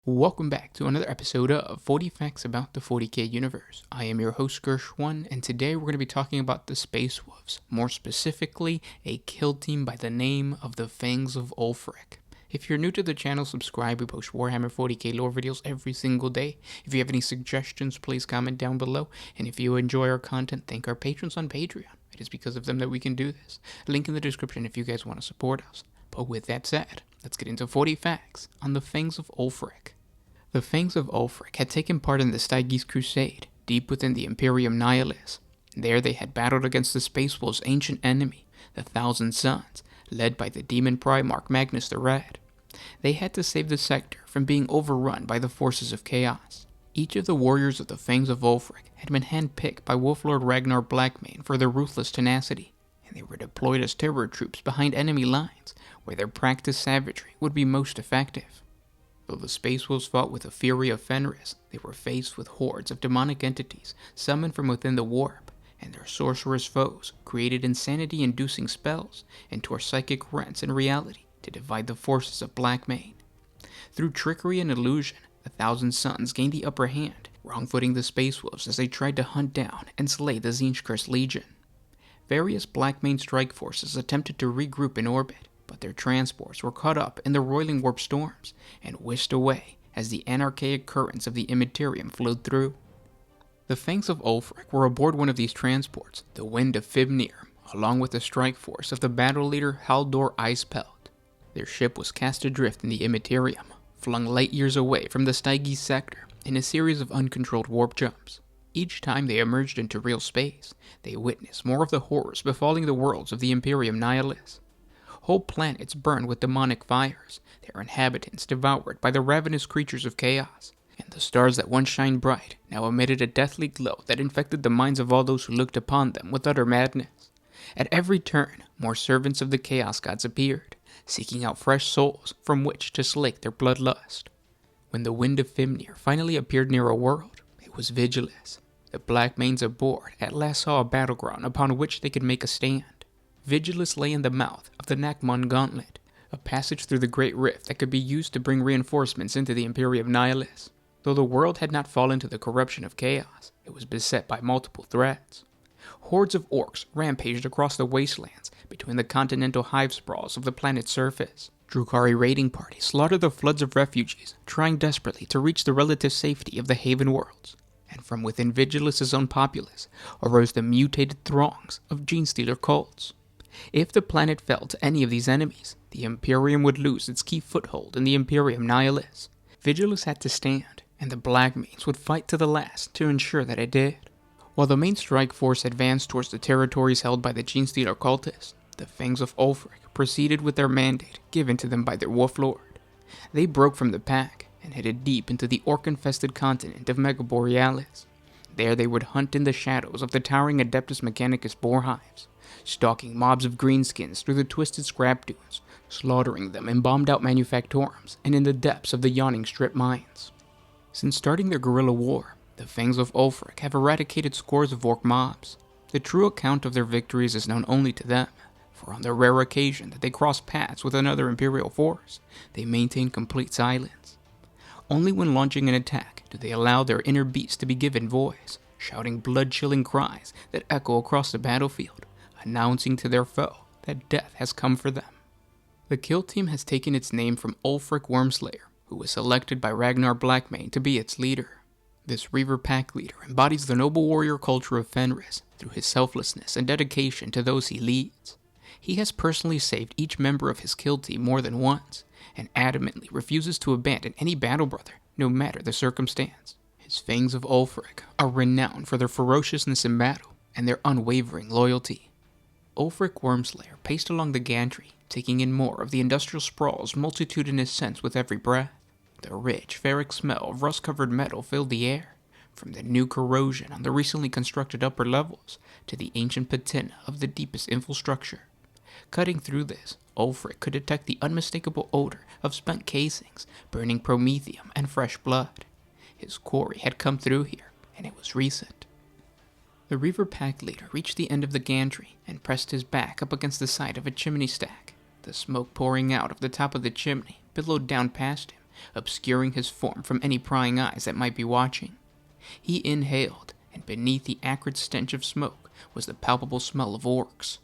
Welcome back to another episode of 40 Facts About the 40K Universe. I am your host Gersh1, and today we're going to be talking about the Space Wolves, more specifically, a kill team by the name of the Fangs of Ulfrich. If you're new to the channel, subscribe. We post Warhammer 40K lore videos every single day. If you have any suggestions, please comment down below. And if you enjoy our content, thank our patrons on Patreon. It is because of them that we can do this. Link in the description if you guys want to support us. But with that said, let's get into 40 facts on the Fangs of Ulfrich. The Fangs of Ulfrich had taken part in the Stygies Crusade, deep within the Imperium Nihilus. There they had battled against the Space Wolves' ancient enemy, the Thousand Sons, led by the demon Primarch Magnus the Red. They had to save the sector from being overrun by the forces of chaos. Each of the warriors of the Fangs of Ulfrich had been handpicked by Wolflord Ragnar Blackmane for their ruthless tenacity, and they were deployed as terror troops behind enemy lines, where their practiced savagery would be most effective. Though the Space Wolves fought with the fury of Fenris, they were faced with hordes of demonic entities summoned from within the warp, and their sorcerous foes created insanity-inducing spells and tore psychic rents in reality to divide the forces of Blackmane. Through trickery and illusion, the Thousand Sons gained the upper hand, wrong-footing the Space Wolves as they tried to hunt down and slay the Tzeentch Legion. Various Blackmane strike forces attempted to regroup in orbit, but their transports were caught up in the roiling warp storms and whisked away as the anarchaic currents of the Immaterium flowed through. The Fangs of Ulfrich were aboard one of these transports, the Wind of Fimnir, along with the strike force of the battle leader Haldor Icepelt. Their ship was cast adrift in the Immaterium, flung light years away from the Stygies sector in a series of uncontrolled warp jumps. Each time they emerged into real space, they witnessed more of the horrors befalling the worlds of the Imperium Nihilus. Whole planets burned with demonic fires, their inhabitants devoured by the ravenous creatures of chaos, and the stars that once shined bright now emitted a deathly glow that infected the minds of all those who looked upon them with utter madness. At every turn, more servants of the Chaos Gods appeared, seeking out fresh souls from which to slake their bloodlust. When the Wind of Fimnir finally appeared near a world, it was Vigilus. The Blackmanes aboard at last saw a battleground upon which they could make a stand. Vigilus lay in the mouth of the Nakmon Gauntlet, a passage through the Great Rift that could be used to bring reinforcements into the Imperium Nihilus. Though the world had not fallen to the corruption of chaos, it was beset by multiple threats. Hordes of orcs rampaged across the wastelands between the continental hive sprawls of the planet's surface. Drukhari raiding parties slaughtered the floods of refugees, trying desperately to reach the relative safety of the Haven worlds. And from within Vigilus's own populace arose the mutated throngs of Genestealer cults. If the planet fell to any of these enemies, the Imperium would lose its key foothold in the Imperium Nihilus. Vigilus had to stand, and the Blackmanes would fight to the last to ensure that it did. While the main strike force advanced towards the territories held by the Genestealer cultists, the Fangs of Ulfrich proceeded with their mandate given to them by their Wolflord. They broke from the pack and headed deep into the orc-infested continent of Megaborealis. There they would hunt in the shadows of the towering Adeptus Mechanicus boar hives, stalking mobs of greenskins through the twisted scrap dunes, slaughtering them in bombed-out manufactorums and in the depths of the yawning strip mines. Since starting their guerrilla war, the Fangs of Ulfrich have eradicated scores of orc mobs. The true account of their victories is known only to them, for on the rare occasion that they cross paths with another Imperial force, they maintain complete silence. Only when launching an attack do they allow their inner beast to be given voice, shouting blood-chilling cries that echo across the battlefield, announcing to their foe that death has come for them. The kill team has taken its name from Ulfric Wormslayer, who was selected by Ragnar Blackmane to be its leader. This Reaver Pack leader embodies the noble warrior culture of Fenris through his selflessness and dedication to those he leads. He has personally saved each member of his kill team more than once, and adamantly refuses to abandon any battle brother, no matter the circumstance. His Fangs of Ulfric are renowned for their ferociousness in battle and their unwavering loyalty. Ulfric Wormslayer paced along the gantry, taking in more of the industrial sprawl's multitudinous scents with every breath. The rich, ferric smell of rust-covered metal filled the air, from the new corrosion on the recently constructed upper levels to the ancient patina of the deepest infrastructure. Cutting through this, Ulfric could detect the unmistakable odor of spent casings, burning promethium, and fresh blood. His quarry had come through here, and it was recent. The Reaver Pack leader reached the end of the gantry and pressed his back up against the side of a chimney stack. The smoke pouring out of the top of the chimney billowed down past him obscuring his form from any prying eyes that might be watching. He inhaled, and beneath the acrid stench of smoke was the palpable smell of orcs.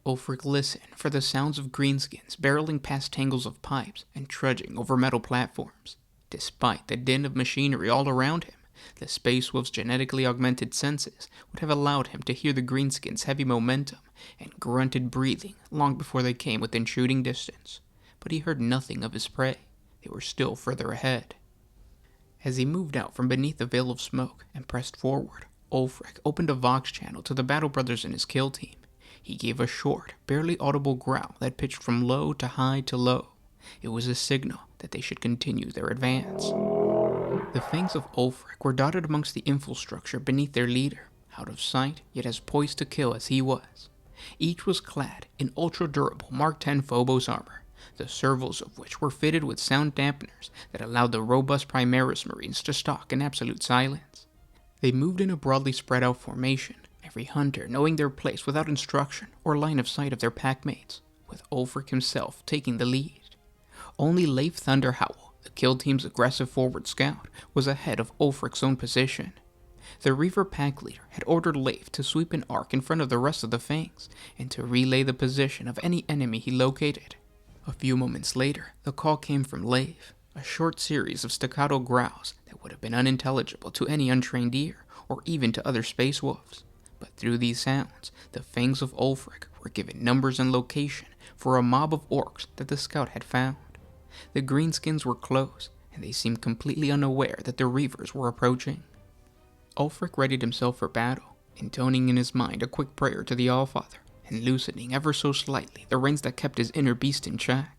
Ulfric listened for the sounds of greenskins barreling past tangles of pipes and trudging over metal platforms. Despite the din of machinery all around him, the Space Wolf's genetically augmented senses would have allowed him to hear the greenskins' heavy momentum and grunted breathing long before they came within shooting distance. But he heard nothing of his prey. They were still further ahead. As he moved out from beneath the veil of smoke and pressed forward, Ulfric opened a Vox channel to the Battle Brothers and his kill team. He gave a short, barely audible growl that pitched from low to high to low. It was a signal that they should continue their advance. The Fangs of Ulfrich were dotted amongst the infrastructure beneath their leader, out of sight yet as poised to kill as he was. Each was clad in ultra-durable Mark X Phobos armor, the servals of which were fitted with sound dampeners that allowed the robust Primaris Marines to stalk in absolute silence. They moved in a broadly spread out formation, every hunter knowing their place without instruction or line of sight of their packmates, with Ulfric himself taking the lead. Only Leif Thunderhowl, the kill team's aggressive forward scout, was ahead of Ulfric's own position. The Reaver pack leader had ordered Leif to sweep an arc in front of the rest of the Fangs, and to relay the position of any enemy he located. A few moments later, the call came from Leif, a short series of staccato growls that would have been unintelligible to any untrained ear, or even to other space wolves. But through these sounds, the Fangs of Ulfric were given numbers and location for a mob of orcs that the scout had found. The greenskins were close, and they seemed completely unaware that the Reavers were approaching. Ulfric readied himself for battle, intoning in his mind a quick prayer to the Allfather, and loosening ever so slightly the reins that kept his inner beast in check.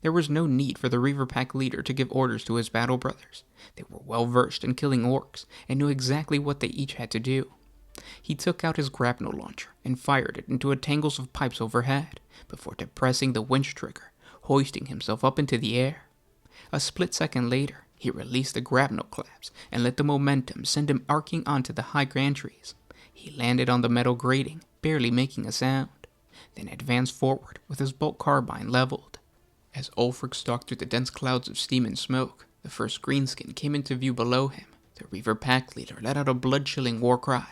There was no need for the Reaver pack leader to give orders to his battle brothers. They were well versed in killing orcs, and knew exactly what they each had to do. He took out his grapnel launcher and fired it into a tangles of pipes overhead, before depressing the winch trigger, hoisting himself up into the air. A split second later, he released the grapnel claps and let the momentum send him arcing onto the high gantries. He landed on the metal grating, barely making a sound, then advanced forward with his bolt carbine leveled. As Ulfric stalked through the dense clouds of steam and smoke, the first greenskin came into view below him. The Reaver pack leader let out a blood-chilling war cry.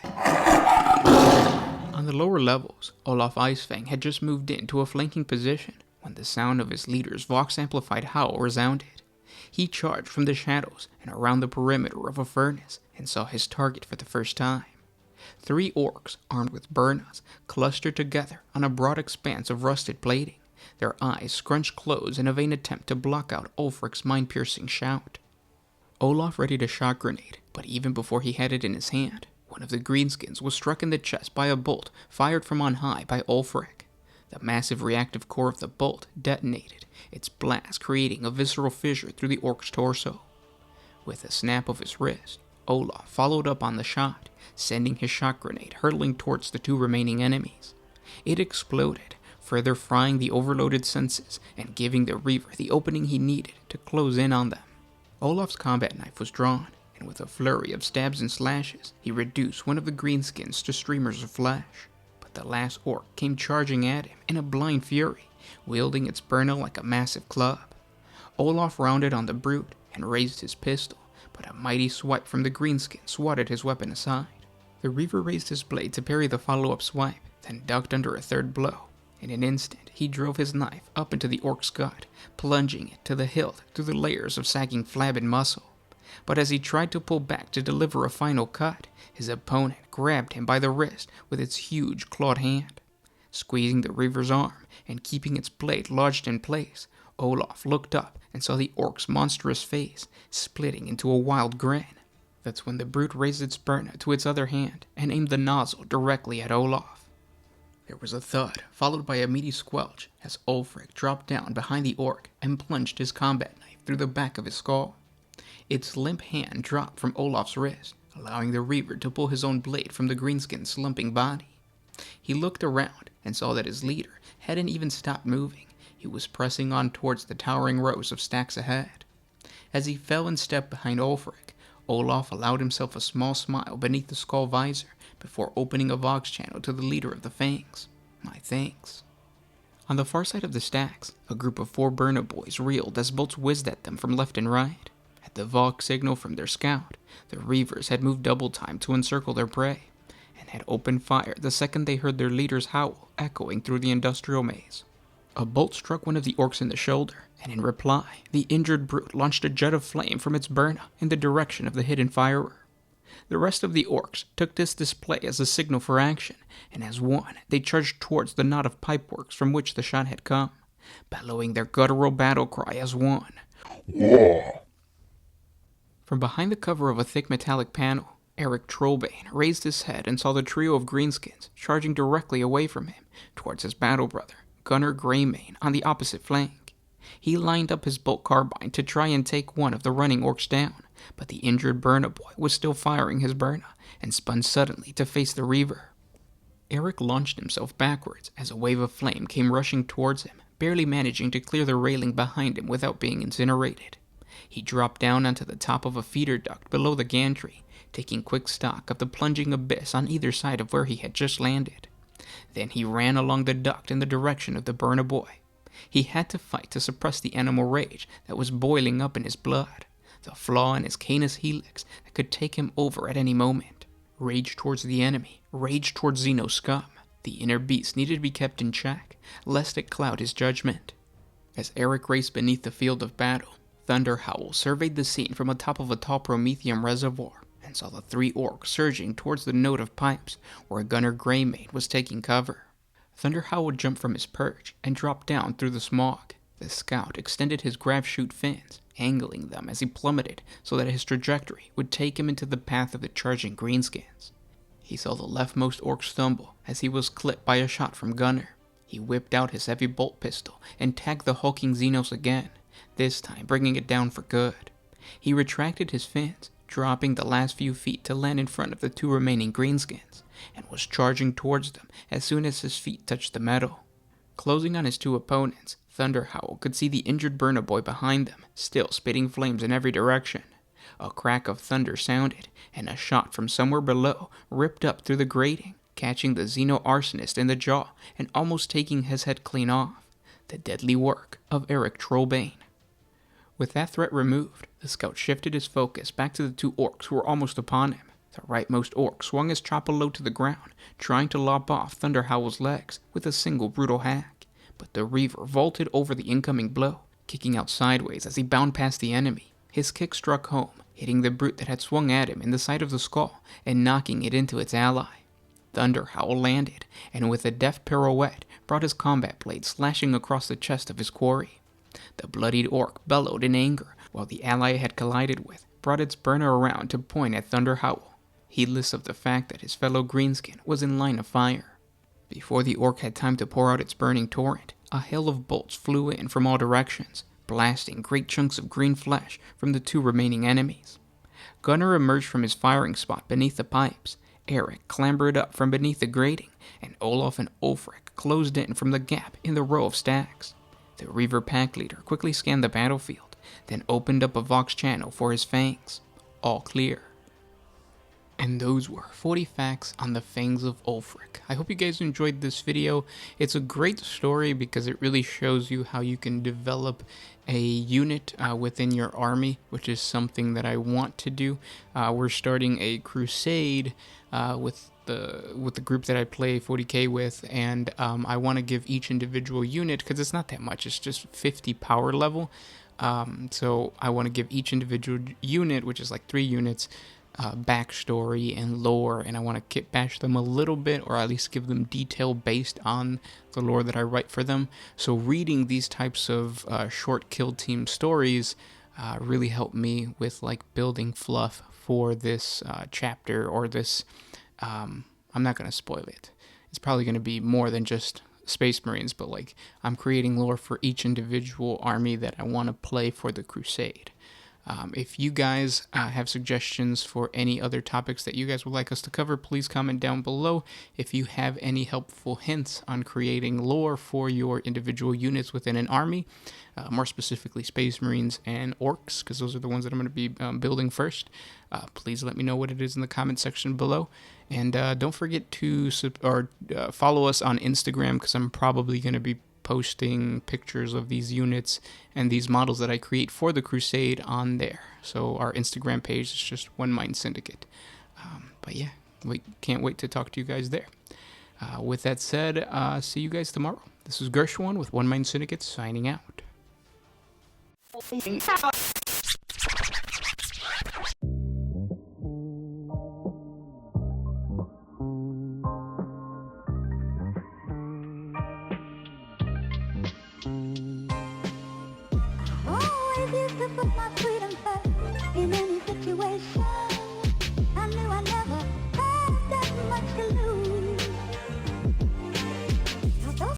On the lower levels, Olaf Icefang had just moved into a flanking position when the sound of his leader's Vox-amplified howl resounded. He charged from the shadows and around the perimeter of a furnace and saw his target for the first time. 3 orcs, armed with burnas, clustered together on a broad expanse of rusted plating, their eyes scrunched closed in a vain attempt to block out Ulfric's mind-piercing shout. Olaf readied a shot grenade, but even before he had it in his hand, one of the greenskins was struck in the chest by a bolt fired from on high by Ulfric. The massive reactive core of the bolt detonated, its blast creating a visceral fissure through the orc's torso. With a snap of his wrist, Olaf followed up on the shot, sending his shot grenade hurtling towards the 2 remaining enemies. It exploded, further frying the overloaded senses and giving the Reaver the opening he needed to close in on them. Olaf's combat knife was drawn, and with a flurry of stabs and slashes, he reduced one of the greenskins to streamers of flesh. But the last orc came charging at him in a blind fury, wielding its burner like a massive club. Olaf rounded on the brute and raised his pistol, but a mighty swipe from the greenskin swatted his weapon aside. The Reaver raised his blade to parry the follow-up swipe, then ducked under a third blow. In an instant, he drove his knife up into the orc's gut, plunging it to the hilt through the layers of sagging flab and muscle. But as he tried to pull back to deliver a final cut, his opponent grabbed him by the wrist with its huge clawed hand. Squeezing the Reaver's arm and keeping its blade lodged in place, Olaf looked up and saw the orc's monstrous face splitting into a wild grin. That's when the brute raised its burner to its other hand and aimed the nozzle directly at Olaf. There was a thud, followed by a meaty squelch, as Ulfric dropped down behind the orc and plunged his combat knife through the back of his skull. Its limp hand dropped from Olaf's wrist, allowing the Reaver to pull his own blade from the greenskin's slumping body. He looked around and saw that his leader hadn't even stopped moving. He was pressing on towards the towering rows of stacks ahead. As he fell in step behind Ulfric, Olaf allowed himself a small smile beneath the skull visor before opening a Vox channel to the leader of the Fangs. My thanks. On the far side of the stacks, a group of 4 Burna boys reeled as bolts whizzed at them from left and right. At the Vox signal from their scout, the Reavers had moved double time to encircle their prey, and had opened fire the second they heard their leader's howl echoing through the industrial maze. A bolt struck one of the orcs in the shoulder, and in reply, the injured brute launched a jet of flame from its Burna in the direction of the hidden firer. The rest of the orcs took this display as a signal for action, and as one, they charged towards the knot of pipeworks from which the shot had come, bellowing their guttural battle cry as one. War! From behind the cover of a thick metallic panel, Eric Trollbane raised his head and saw the trio of greenskins charging directly away from him towards his battle brother, Gunner Greymane, on the opposite flank. He lined up his bolt carbine to try and take one of the running orcs down, but the injured Burna boy was still firing his Burna and spun suddenly to face the Reaver. Eric launched himself backwards as a wave of flame came rushing towards him, barely managing to clear the railing behind him without being incinerated. He dropped down onto the top of a feeder duct below the gantry, taking quick stock of the plunging abyss on either side of where he had just landed. Then he ran along the duct in the direction of the Burna boy. He had to fight to suppress the animal rage that was boiling up in his blood, the flaw in his Canis helix that could take him over at any moment. Rage towards the enemy, rage towards Xeno scum. The inner beast needed to be kept in check, lest it cloud his judgment. As Eric raced beneath the field of battle, Thunder Howl surveyed the scene from atop of a tall promethium reservoir and saw the 3 orcs surging towards the node of pipes where Gunner Greymane was taking cover. Thunder Howl jumped from his perch and dropped down through the smog. The scout extended his grav chute fins, angling them as he plummeted so that his trajectory would take him into the path of the charging greenskins. He saw the leftmost orc stumble as he was clipped by a shot from Gunner. He whipped out his heavy bolt pistol and tagged the hulking Xenos again, this time bringing it down for good. He retracted his fins, dropping the last few feet to land in front of the 2 remaining greenskins, and was charging towards them as soon as his feet touched the metal. Closing on his 2 opponents, Thunder Howl could see the injured Burna boy behind them, still spitting flames in every direction. A crack of thunder sounded, and a shot from somewhere below ripped up through the grating, catching the Xeno arsonist in the jaw and almost taking his head clean off. The deadly work of Eric Trollbane. With that threat removed, the scout shifted his focus back to the 2 orcs who were almost upon him. The rightmost orc swung his chopper low to the ground, trying to lop off Thunder Howl's legs with a single brutal hack. But the Reaver vaulted over the incoming blow, kicking out sideways as he bound past the enemy. His kick struck home, hitting the brute that had swung at him in the side of the skull and knocking it into its ally. Thunder Howl landed, and with a deft pirouette, brought his combat blade slashing across the chest of his quarry. The bloodied orc bellowed in anger, while the ally it had collided with brought its burner around to point at Thunder Howl, heedless of the fact that his fellow greenskin was in line of fire. Before the orc had time to pour out its burning torrent, a hail of bolts flew in from all directions, blasting great chunks of green flesh from the 2 remaining enemies. Gunner emerged from his firing spot beneath the pipes, Eric clambered up from beneath the grating, and Olaf and Ulfrich closed in from the gap in the row of stacks. The Reaver pack leader quickly scanned the battlefield, then opened up a Vox channel for his Fangs. All clear. And those were 40 facts on the Fangs of Ulfrich. I hope you guys enjoyed this video. It's a great story because it really shows you how you can develop a unit within your army, which is something that I want to do. We're starting a crusade with the group that I play 40K with, and I want to give each individual unit, because it's not that much, it's just 50 power level. So I want to give each individual unit, which is like 3 units, backstory and lore, and I want to kit bash them a little bit, or at least give them detail based on the lore that I write for them. So reading these types of short kill team stories really helped me with like building fluff for this chapter, or this I'm not going to spoil it. It's probably going to be more than just Space Marines, but like I'm creating lore for each individual army that I want to play for the crusade. If you guys have suggestions for any other topics that you guys would like us to cover, please comment down below. If you have any helpful hints on creating lore for your individual units within an army, more specifically Space Marines and Orcs, because those are the ones that I'm going to be building first, please let me know what it is in the comment section below. And don't forget to follow us on Instagram, because I'm probably going to be posting pictures of these units and these models that I create for the Crusade on there. So our Instagram page is just One Mind Syndicate. But yeah, we can't wait to talk to you guys there. With that said, see you guys tomorrow. This is Gershwin with One Mind Syndicate signing out. Always used to put my freedom first in any situation. I knew I never had that much to lose.